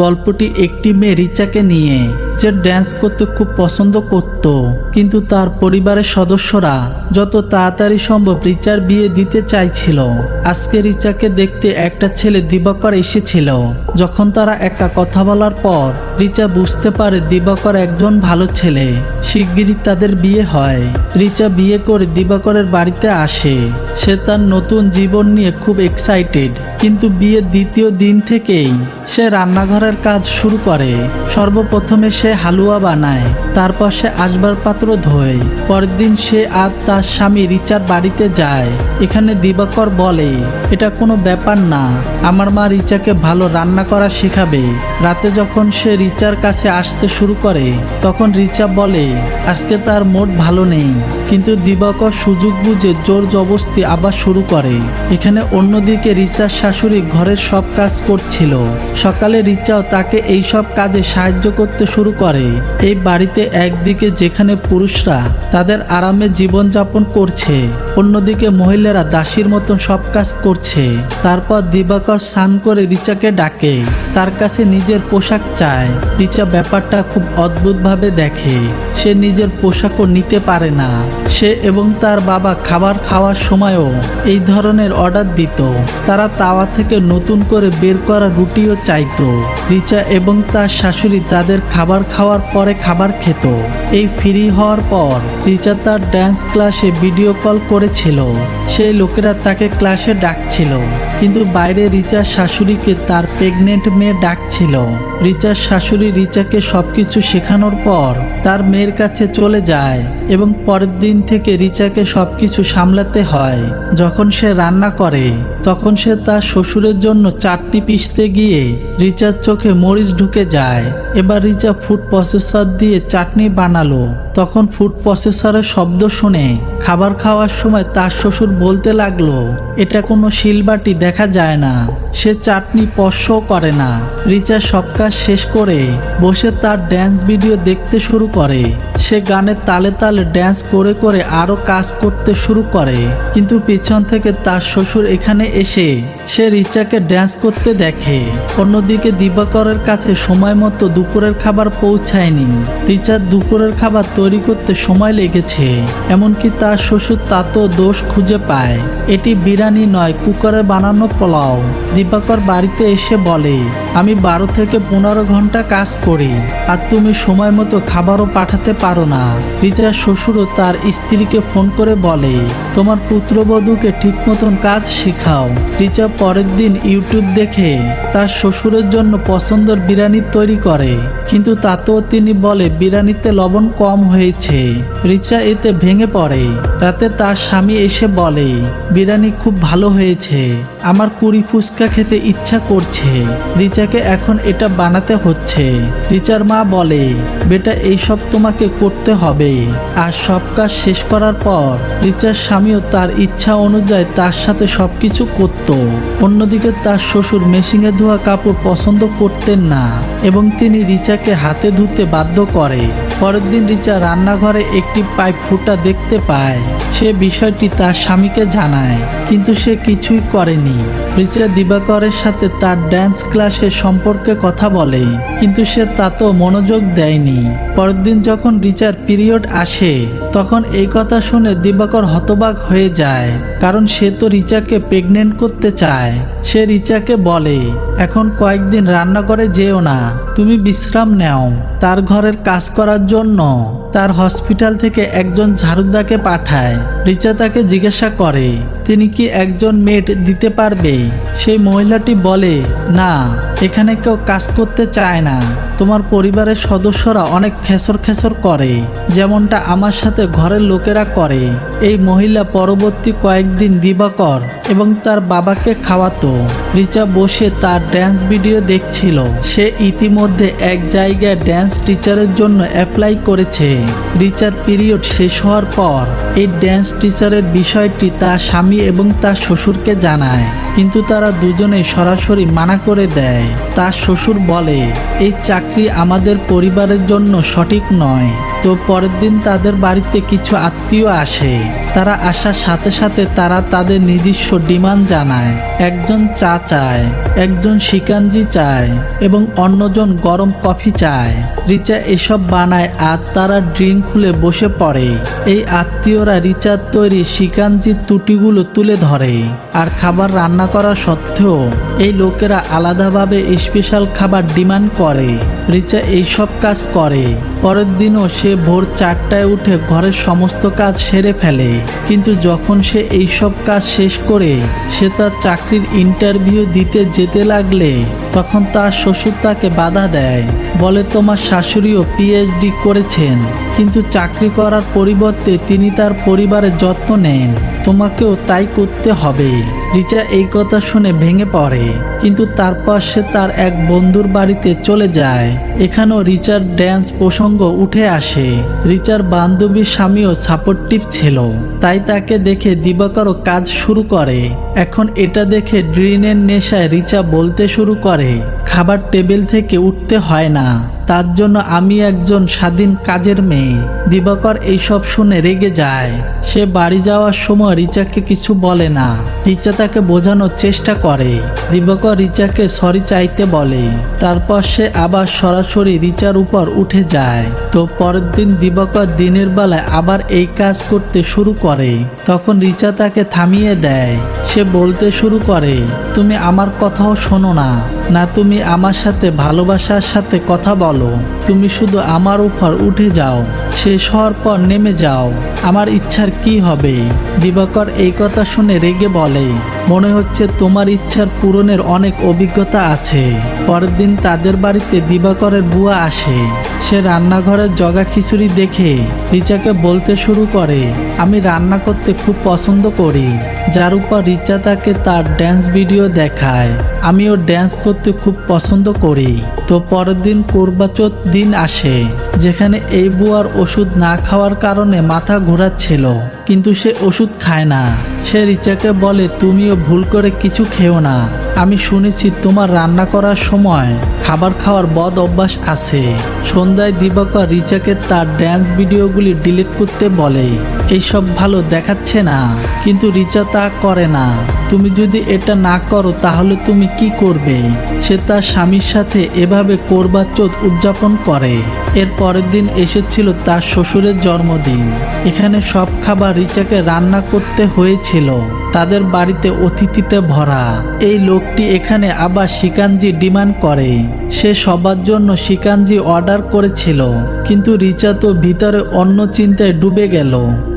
গল্পটি একটি মেয়ে রিচাকে নিয়ে, যে ড্যান্স করতে খুব পছন্দ করত, কিন্তু তার পরিবারের সদস্যরা যত তাড়াতাড়ি সম্ভব রিচার বিয়ে দিতে চাইছিল। আজকে রিচাকে দেখতে একটা ছেলে দিবাকর এসেছিল। যখন তারা একটা কথা বলার পর রিচা বুঝতে পারে দিবাকর একজন ভালো ছেলে, শিগগিরই তাদের বিয়ে হয়। রিচা বিয়ে করে দিবাকরের বাড়িতে আসে। সে তার নতুন জীবন নিয়ে খুব এক্সাইটেড, কিন্তু বিয়ের দ্বিতীয় দিন থেকেই সে রান্নাঘরের কাজ শুরু করে। সর্বপ্রথমে সে হালুয়া বানায়, তারপর সে আসবাবপত্র ধোয়। পরের দিন সে আর তার স্বামী রিচার বাড়িতে যায়। এখানে দিবাকর বলে, এটা কোনো ব্যাপার না, আমার মা রিচাকে ভালো রান্না করা শেখাবে। রাতে যখন সে রিচার কাছে আসতে শুরু করে, তখন রিচা বলে আজকে তার মুড ভালো নেই, কিন্তু দিবাকর সুযোগ বুঝে জোর জবরদস্তি আবার শুরু করে। এখানে অন্যদিকে রিচার শাশুড়ি ঘরের সব কাজ করছিল। সকালে রিচাও তাকে এই সব কাজে সাহায্য করতে শুরু করে। এই বাড়িতে একদিকে যেখানে পুরুষরা তাদের আরামে জীবনযাপন করছে, অন্যদিকে মহিলারা দাসীর মতন সব কাজ করছে। তারপর দিবাকর স্নান করে রিচাকে ডাকে, তার কাছে নিজের পোশাক চায়। রিচা ব্যাপারটা খুব অদ্ভুতভাবে দেখে। সে নিজের পোশাকও নিতে পারে না। সে এবং তার বাবা খাবার খাওয়ার সময়ও এই ধরনের অর্ডার দিত। তারা তাওয়া থেকে নতুন করে বের করা রুটিও চাইতো। রিচা এবং তার শাশুড়ি তাদের খাবার খাওয়ার পরে খাবার খেত। এই ফ্রি হওয়ার পর রিচা তার ড্যান্স ক্লাসে ভিডিও কল করেছিল। সেই লোকেরা তাকে ক্লাসে ডাকছিল, কিন্তু বাইরে রিচার শাশুড়িকে তার প্রেগনেন্ট মেয়ে ডাকছিল। রিচার শাশুড়ি রিচাকে সবকিছু শেখানোর পর তার মেয়ের কাছে চলে যায় এবং পরের দিন থেকে রিচাকে সবকিছু সামলাতে হয়। যখন সে রান্না করে, তখন সে তার শ্বশুরের জন্য চাটনি পিষতে গিয়ে রিচার চোখে মরিচ ঢুকে যায়। এবার রিচা ফুড প্রসেসর দিয়ে চাটনি বানালো। তখন ফুড প্রসেসরের শব্দ শুনে খাবার খাওয়ার সময় তার শ্বশুর বলতে লাগলো, এটা কোনো শিলবাটি দেখা যায় না। সে চাটনি স্পর্শও করে না। রিচা সব কাজ শেষ করে বসে তার ড্যান্স ভিডিও দেখতে শুরু করে। সে গানের তালে তালে ড্যান্স করে করে আরো কাজ করতে শুরু করে, কিন্তু পিছন থেকে তার শ্বশুর এখানে এসে সে রিচাকে ড্যান্স করতে দেখে। অন্যদিকে দিবাকরের কাছে সময় মতো দুপুরের খাবার পৌঁছায়নি। রিচার দুপুরের খাবার তৈরি করতে সময় লেগেছে, এমনকি তার শ্বশুর তাতেও দোষ খুঁজে পায়। এটি বিরিয়ানি নয়, কুকারে বানানো পোলাও। দিবাকর বাড়িতে এসে বলে, আমি 12 থেকে 15 ঘন্টা কাজ করি, আর তুমি সময় মতো খাবারও পাঠাতে পারো না। রিচার শ্বশুরও তার স্ত্রীকে ফোন করে বলে, তোমার পুত্রবধূকে ঠিক মতন কাজ শেখাও। রিচা পরের দিন ইউটিউব দেখে তার শ্বশুরের জন্য পছন্দের বিরিয়ানি তৈরি করে, কিন্তু তাতেও তিনি বলে বিরিয়ানিতে লবণ কম হয়েছে। রিচা এতে ভেঙে পড়ে। রাতে তার স্বামী এসে বলে, বিরিয়ানি খুব ভালো হয়েছে, আমার কুড়ি ফুচকা খেতে ইচ্ছা করছে। রিচাকে এখন এটা বানাতে হচ্ছে। রিচার মা বলে, বেটা এইসব তোমাকে করতে হবে। আর সব কাজ শেষ করার পর রিচার স্বামীও তার ইচ্ছা অনুযায়ী তার সাথে সবকিছু করত। অন্যদিকে তার শ্বশুর মেশিনে ধোয়া কাপড় পছন্দ করতেন না এবং তিনি রিচাকে হাতে ধুতে বাধ্য করে। পরের দিন রিচা রান্নাঘরে একটি পাইপ ফুটা দেখতে পায়। সে বিষয়টি তার স্বামীকে জানায়, কিন্তু সে কিছুই করেনি। রিচা দিবাকরের সাথে তার ড্যান্স ক্লাসের সম্পর্কে কথা বলে, কিন্তু সে তাতেও মনোযোগ দেয়নি। পরের দিন যখন রিচার পিরিয়ড আসে, তখন এই কথা শুনে দিবাকর হতবাক হয়ে যায়, কারণ সে তো রিচাকে প্রেগনেন্ট করতে চায়। সে রিচাকে বলে, এখন কয়েকদিন রান্নাঘরে যেও না, তুমি বিশ্রাম নাও। তার ঘরের কাজ করার জন্য তার হসপিটাল থেকে একজন ঝাড়ুদাকে পাঠায়। রিচা তাকে জিজ্ঞাসা করে, তিনি কি একজন মেড দিতে পারবে? সেই মহিলাটি বলে, না, এখানে কেউ কাজ করতে চায় না। তোমার পরিবারের সদস্যরা অনেক খেসর খেসর করে, যেমনটা আমার সাথে ঘরের লোকেরা করে। এই মহিলা পরবর্তী কয়েকদিন দিবাকর এবং তার বাবাকে খাওয়াতো। রিচা বসে তার ড্যান্স ভিডিও দেখছিল। সে ইতিমধ্যে এক জায়গায় ড্যান্স টিচারের জন্য অ্যাপ্লাই করেছে। রিচার পিরিয়ড শেষ হওয়ার পর এই ড্যান্স টিচারের বিষয়টি তার স্বামী এবং তার শ্বশুরকে জানায়, কিন্তু তারা দুজনেই সরাসরি মানা করে দেয়। তার শ্বশুর বলে, এই চাকরি আমাদের পরিবারের জন্য সঠিক নয়। তো পরের দিন তাদের বাড়িতে কিছু আত্মীয় আসে। তারা আসার সাথে সাথে তারা তাদের নিজস্ব ডিমান্ড জানায়। একজন চা চায়, একজন শিকাঞ্জি চায় এবং অন্যজন গরম কফি চায়। রিচা এসব বানায় আর তারা ড্রিঙ্ক খুলে বসে পড়ে। এই আত্মীয়রা রিচার তৈরি শিকাঞ্জির ত্রুটিগুলো তুলে ধরে। আর খাবার রান্না করা সত্ত্বেও এই লোকেরা আলাদাভাবে স্পেশাল খাবার ডিমান্ড করে। রিচা এইসব কাজ করে। পরের দিনও সে ভোর 4টায় উঠে ঘরের সমস্ত কাজ সেরে ফেলে। কিন্তু যখন সে এইসব কাজ শেষ করে সে তার চাকরির ইন্টারভিউ দিতে যেতে লাগলে তখন তার শ্বশুর তাকে বাধা দেয়। বলে তোমার শাশুড়িও পিএইচডি করেছেন, কিন্তু চাকরি করার পরিবর্তে তিনি তার পরিবারের যত্ন নেন, তোমাকেও তাই করতে হবে। রিচা এই কথা শুনে ভেঙে পড়ে, কিন্তু তারপর সে তার এক বন্ধুর বাড়িতে চলে যায়। এখানেও রিচার ড্যান্স প্রসঙ্গ উঠে আসে। রিচার বান্ধবীর স্বামীও সাপোর্টিভ ছিল, তাই তাকে দেখে দিবাকরও কাজ শুরু করে। এখন এটা দেখে ড্রিনের নেশায় রিচা বলতে শুরু করে, খাবার টেবিল থেকে উঠতে হয় না, তার জন্য আমি একজন স্বাধীন কাজের মেয়ে। দিবাকর এইসব শুনে রেগে যায়। সে বাড়ি যাওয়ার সময় রিচাকে কিছু বলে না। রিচা তাকে বোঝানোর চেষ্টা করে। দিবাকর রিচাকে সরি চাইতে বলে। তারপর সে আবার সরাসরি রিচার উপর উঠে যায়। তো পরের দিন দিবাকর দিনের বেলায় আবার এই কাজ করতে শুরু করে। তখন রিচা তাকে থামিয়ে দেয়। সে বলতে শুরু করে, তুমি আমার কথাও শোনো না, না তুমি আমার সাথে ভালোবাসার সাথে কথা বলো, তুমি শুধু আমার উপর উঠে যাও, শেষ হওয়ার পর নেমে যাও, আমার ইচ্ছার কি হবে? দিবাকর এই কথা শুনে রেগে বলে, মনে হচ্ছে তোমার ইচ্ছার পূরণের অনেক অভিজ্ঞতা আছে। পরের দিন তাদের বাড়িতে দিবাকরের বুয়া আসে। সে রান্নাঘরের জগা খিচুড়ি দেখে রিচাকে বলতে শুরু করে, আমি রান্না করতে খুব পছন্দ করি, যার উপর রিচা তাকে তার ড্যান্স ভিডিও দেখায়। আমিও ড্যান্স করতে খুব পছন্দ করি। তো পরের দিন কোরবাচৌথ দিন আসে, যেখানে এই বুয়ার ওষুধ না খাওয়ার কারণে মাথা ঘোরাচ্ছিল, কিন্তু সে ওষুধ খায় না। সে রিচাকে বলে, তুমিও ভুল করে কিছু খেও না, আমি শুনেছি তোমার রান্না করার সময় খাবার খাওয়ার বদ অভ্যাস আছে। সন্ধ্যায় দিবাকর রিচাকে তার ড্যান্স ভিডিওগুলি ডিলিট করতে বলে, এইসব ভালো দেখাচ্ছে না, কিন্তু রিচা তা করে না। তুমি যদি এটা না করো তাহলে তুমি কি করবে? সে তার স্বামীর সাথে এভাবে কোরবাচৌথ উদযাপন করে। এর পরের দিন এসেছিল তার শ্বশুরের জন্মদিন। এখানে সব খাবার রিচাকে রান্না করতে হয়েছিল। তাদের বাড়িতে অতিথিতে ভরা। এই লোকটি এখানে আবার শিকাঞ্জি ডিমান্ড করে। সে সবার জন্য শিকাঞ্জি অর্ডার করেছিল, কিন্তু রিচা তো ভিতরে অন্য চিন্তায় ডুবে গেল।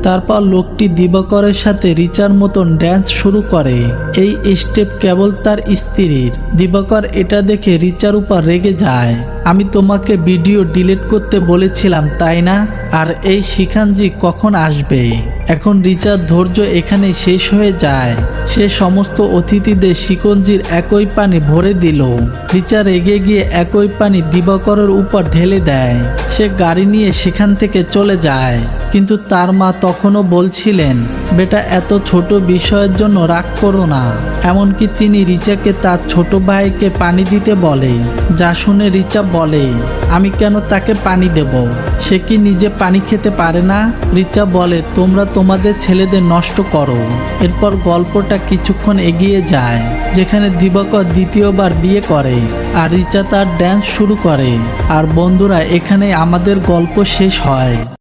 তারপর লোকটি দিবাকরের সাথে রিচার মতন ড্যান্স শুরু করে। এই স্টেপ কেবল তার স্ত্রীর। দিবাকর এটা দেখে রিচার উপর রেগে যায়। আমি তোমাকে ভিডিও ডিলিট করতে বলেছিলাম, তাই না? আর এই শিকাঞ্জি কখন আসবে? এখন রিচার ধৈর্য এখানে শেষ হয়ে যায়। সে সমস্ত অতিথিদের শিকঞ্জির একই পানি ভরে দিল। রিচা রেগে গিয়ে একই পানি দিবাকরের উপর ঢেলে দেয়। সে গাড়ি নিয়ে সেখান থেকে চলে যায়। কিন্তু তার মা তখনও বলছিলেন, বেটা এত ছোট বিষয়ের জন্য রাগ করো না। এমনকি তিনি রিচাকে তার ছোট ভাইকে পানি দিতে বলে, যা শুনে রিচা বলে, আমি কেন তাকে পানি দেব? সে কি নিজে পানি খেতে পারে না? রিচা বলে, তোমরা তোমাদের ছেলেদের নষ্ট করো। এরপর গল্পটা কিছুক্ষণ এগিয়ে যায়, যেখানে দিবাকর দ্বিতীয়বার বিয়ে করে আর রিচা তার ড্যান্স শুরু করে। আর বন্ধুরা, এখানে আমাদের গল্প শেষ হয়।